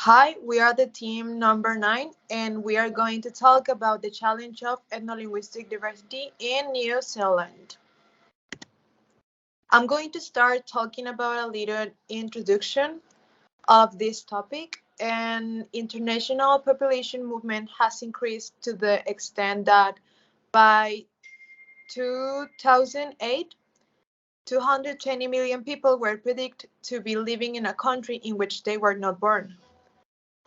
Hi, we are the team number 9, and we are going to talk about the challenge of ethno-linguistic diversity in New Zealand. I'm going to start talking about a little introduction of this topic. And international population movement has increased to the extent that by 2008, 220 million people were predicted to be living in a country in which they were not born.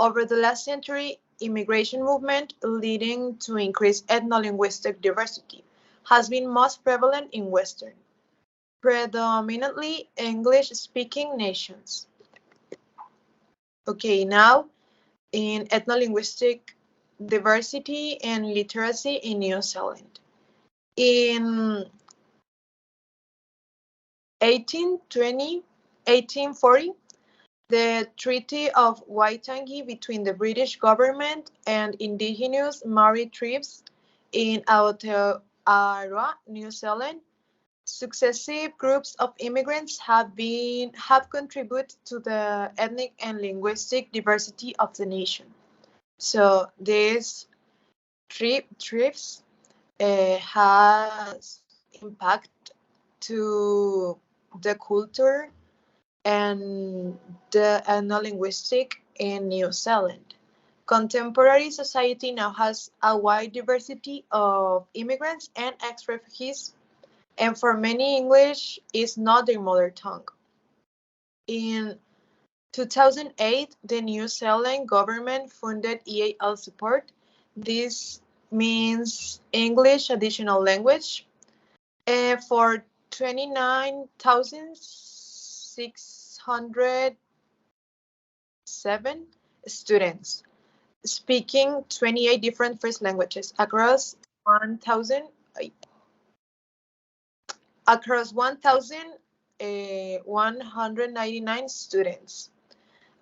Over the last century, immigration movement leading to increased ethno-linguistic diversity has been most prevalent in Western, predominantly English-speaking nations. Okay, now in ethno-linguistic diversity and literacy in New Zealand. In 1840, the Treaty of Waitangi between the British government and indigenous Maori tribes in Aotearoa, New Zealand. Successive groups of immigrants have contributed to the ethnic and linguistic diversity of the nation. So these tribes has impact to the culture and the ethno-linguistic in New Zealand. Contemporary society now has a wide diversity of immigrants and ex-refugees, and for many, English is not their mother tongue. In 2008, the New Zealand government funded EAL support. This means English Additional Language for 29,607 students speaking 28 different first languages across 1,199 students.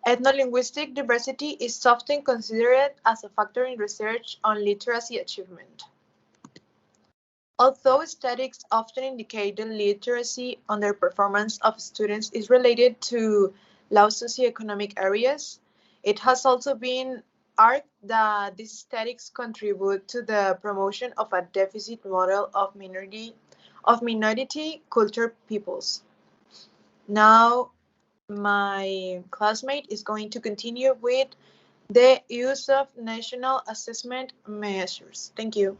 Ethno-linguistic diversity is often considered as a factor in research on literacy achievement. Although statistics often indicate the literacy underperformance of students is related to low socioeconomic areas, it has also been argued that these statistics contribute to the promotion of a deficit model of minority culture peoples. Now, my classmate is going to continue with the use of national assessment measures. Thank you.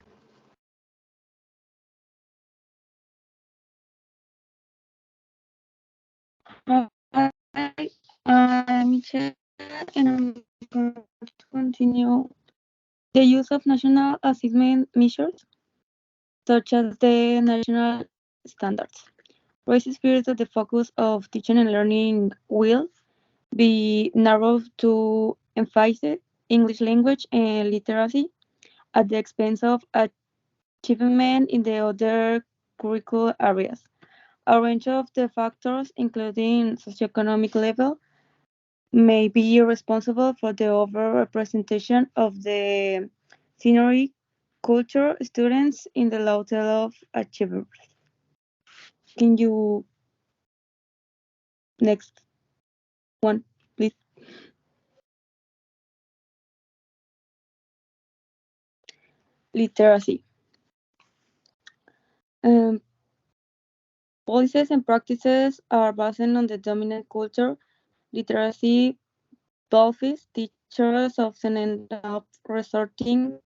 Hi, I'm Michelle, and I'm going to continue the use of national assessment measures, such as the national standards. Raises fears that the focus of teaching and learning will be narrowed to emphasize English language and literacy at the expense of achievement in the other curricular areas. A range of the factors, including socioeconomic level, may be responsible for the overrepresentation of the senior culture students in the level of achievers. Can you next one, please? Literacy. Um, Policies and practices are based on the dominant culture. Literacy policies, teachers often end up resorting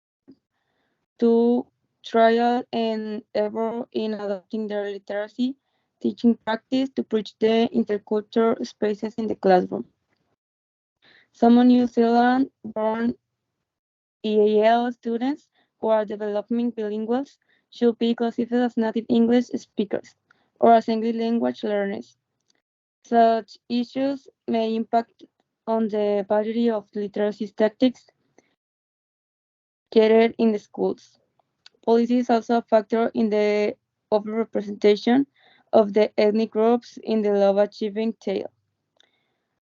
to trial and error in adapting their literacy teaching practice to bridge the intercultural spaces in the classroom. Some New Zealand-born EAL students who are developing bilinguals should be classified as native English speakers or as English language learners. Such issues may impact on the validity of literacy tactics catered in the schools. Policy is also a factor in the overrepresentation of the ethnic groups in the low achieving tail.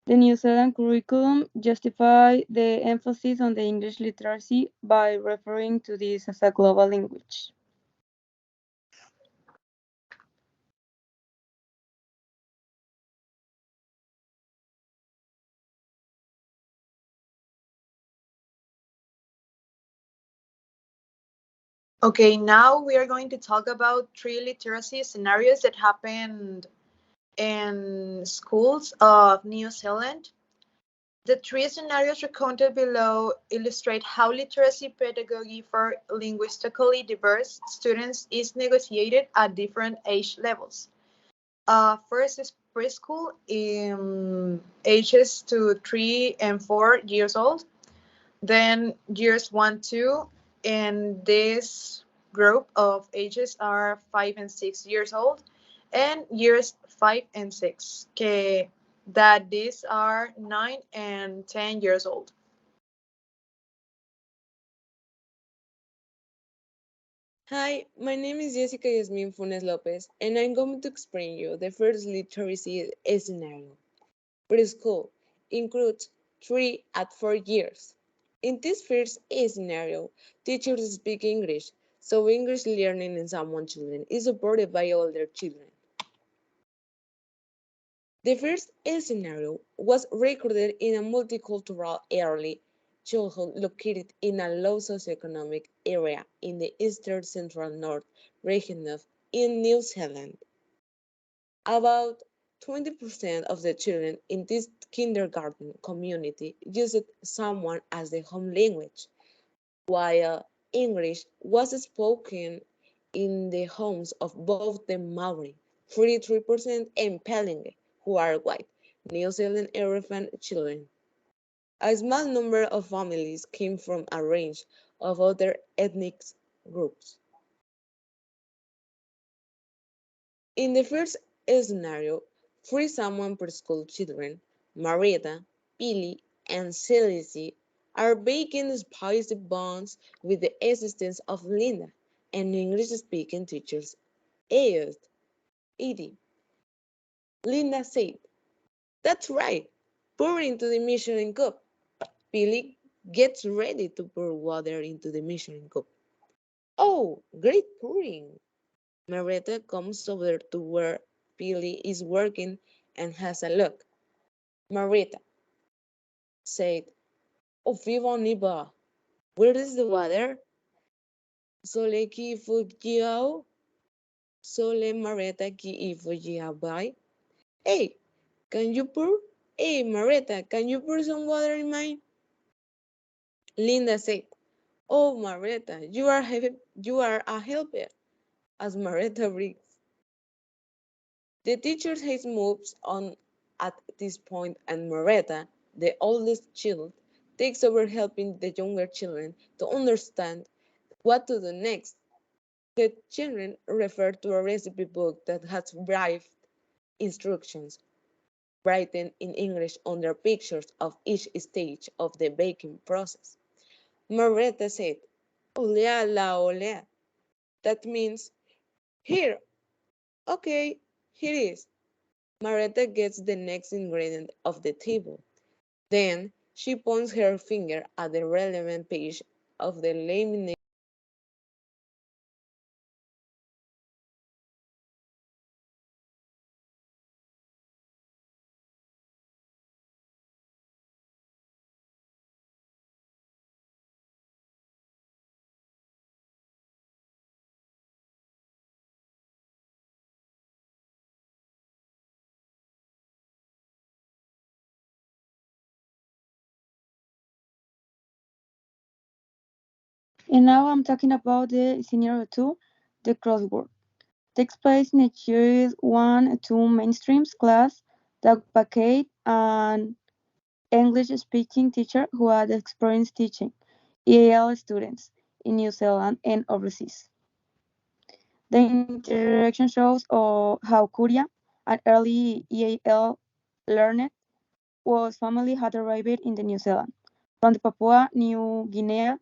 The New Zealand curriculum justifies the emphasis on the English literacy by referring to this as a global language. Okay, now we are going to talk about three literacy scenarios that happened in schools of New Zealand. The three scenarios recounted below illustrate how literacy pedagogy for linguistically diverse students is negotiated at different age levels. First is preschool in ages to 3 and 4 years old. Then years 1, 2, and this group of ages are 5 and 6 years old, and years 5 and 6, that these are 9 and 10 years old. Hi, my name is Jessica Yasmin Funes Lopez, and I'm going to explain you the first literacy scenario. Preschool includes 3 at 4 years. In this first scenario, teachers speak English, so English learning in some children is supported by older children. The first scenario was recorded in a multicultural early childhood located in a low socioeconomic area in the eastern central north region of in New Zealand. About 20% of the children in this kindergarten community used someone as their home language, while English was spoken in the homes of both the Maori, 43%, and Palinge, who are white, New Zealand elephant children. A small number of families came from a range of other ethnic groups. In the first scenario, three Samoan preschool children, Marietta, Billy, and Celeste, are making spicy bonds with the assistance of Linda, an English-speaking teacher's aide. Edie. Linda said, "That's right, pour into the measuring cup." Billy gets ready to pour water into the measuring cup. "Oh, great pouring!" Marietta comes over to where Billy is working and has a look. Marietta said, "Oh, viva niba, where is the water?" "Sole ki fujiao, sole Marietta ki fujiabai." "Hey, can you pour? Hey, Marietta, can you pour some water in mine?" Linda said, "Oh, Marietta, you are a helper," as Marietta breathes. The teacher's head moves on at this point, and Marietta, the oldest child, takes over helping the younger children to understand what to do next. The children refer to a recipe book that has brief instructions, written in English under pictures of each stage of the baking process. Marietta said, "Olea la olea." That means, "Here, okay, here is." Marietta gets the next ingredient off the table. Then she points her finger at the relevant page of the laminate. And now I'm talking about the scenario 2, the crossword. Takes place in a series 1-2 mainstreams class that vacate an English-speaking teacher who had experience teaching EAL students in New Zealand and overseas. The interaction shows how Kuria, an early EAL learner, whose family had arrived in the New Zealand from the Papua New Guinea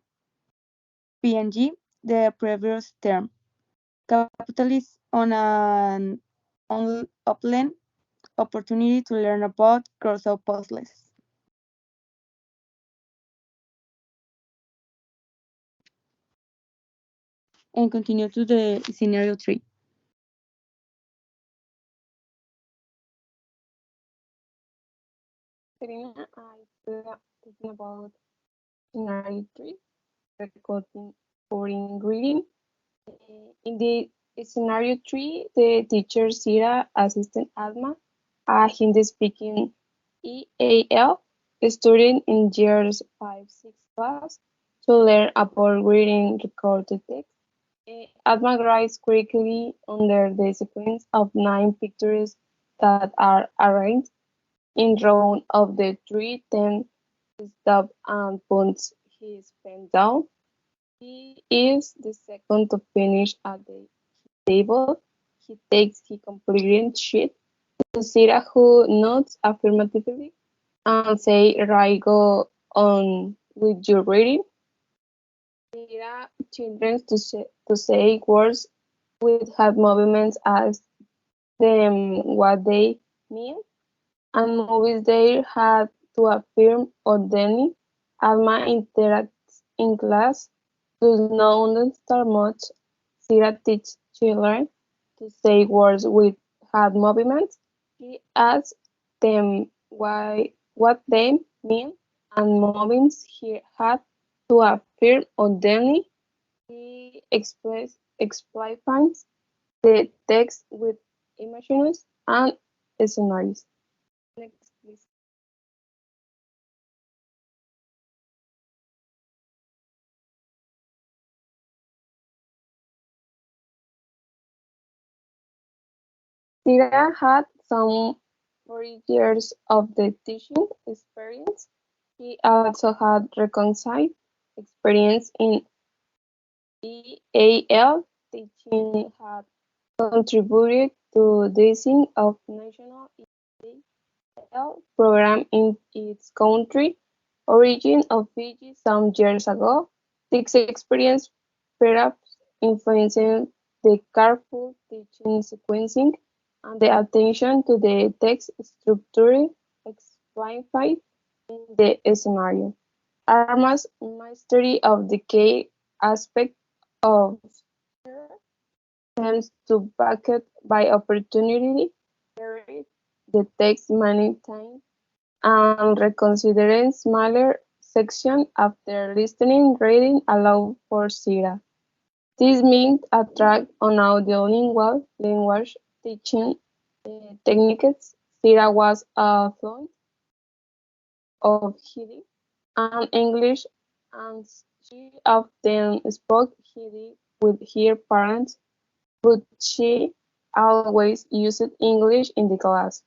PNG the previous term, capitalized on an upland opportunity to learn about Crusoe puzzles. And continue to the scenario 3. Serena, talking about scenario 3, recording for ingredient. In the scenario 3, the teacher Sira, assistant Alma, a Hindi-speaking EAL student in years 5-6 class to learn about reading recorded text. Alma writes quickly under the sequence of 9 pictures that are arranged in row of the 3, then stops and puts his pen down. He is the second to finish at the table. He takes his completed sheet to Sira, who nods affirmatively and say, "Right, go on with your reading." Sira children to say words with hand movements, ask them what they mean, and movies they had to affirm orderly. Alma interacts in class, does not understand much. Sira teaches children to say words with hand movements. She asks them what they mean and movements he had to affirm orderly. He explains the text with images and scenarios. Next, please. Sira had some 40 years of the teaching experience. He also had reconciled experience in EAL teaching, had contributed to design of national EAL program in its country origin of Fiji some years ago. This experience perhaps influenced the careful teaching sequencing and the attention to the text structure explained in the scenario. Arma's mastery of the key aspect of tends to bucket by opportunity, read the text many times, and reconsidering smaller sections after listening reading aloud for Sira. This means a track on audiolingual language teaching techniques. Sira was fluent of Hindi and English, and she often spoke Hindi with her parents, but she always used English in the class.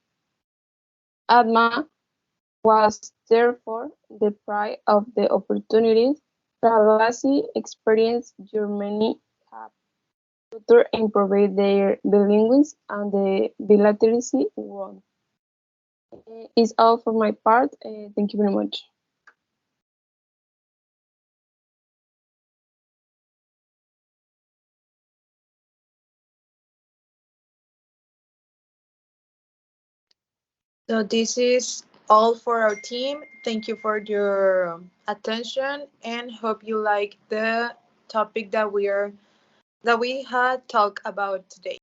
Adma was therefore deprived of the opportunities previously experienced Germany have to improve their bilingualism and the bilaterality won. Is all for my part. Thank you very much. So this is all for our team. Thank you for your attention and hope you like the topic that we had talked about today.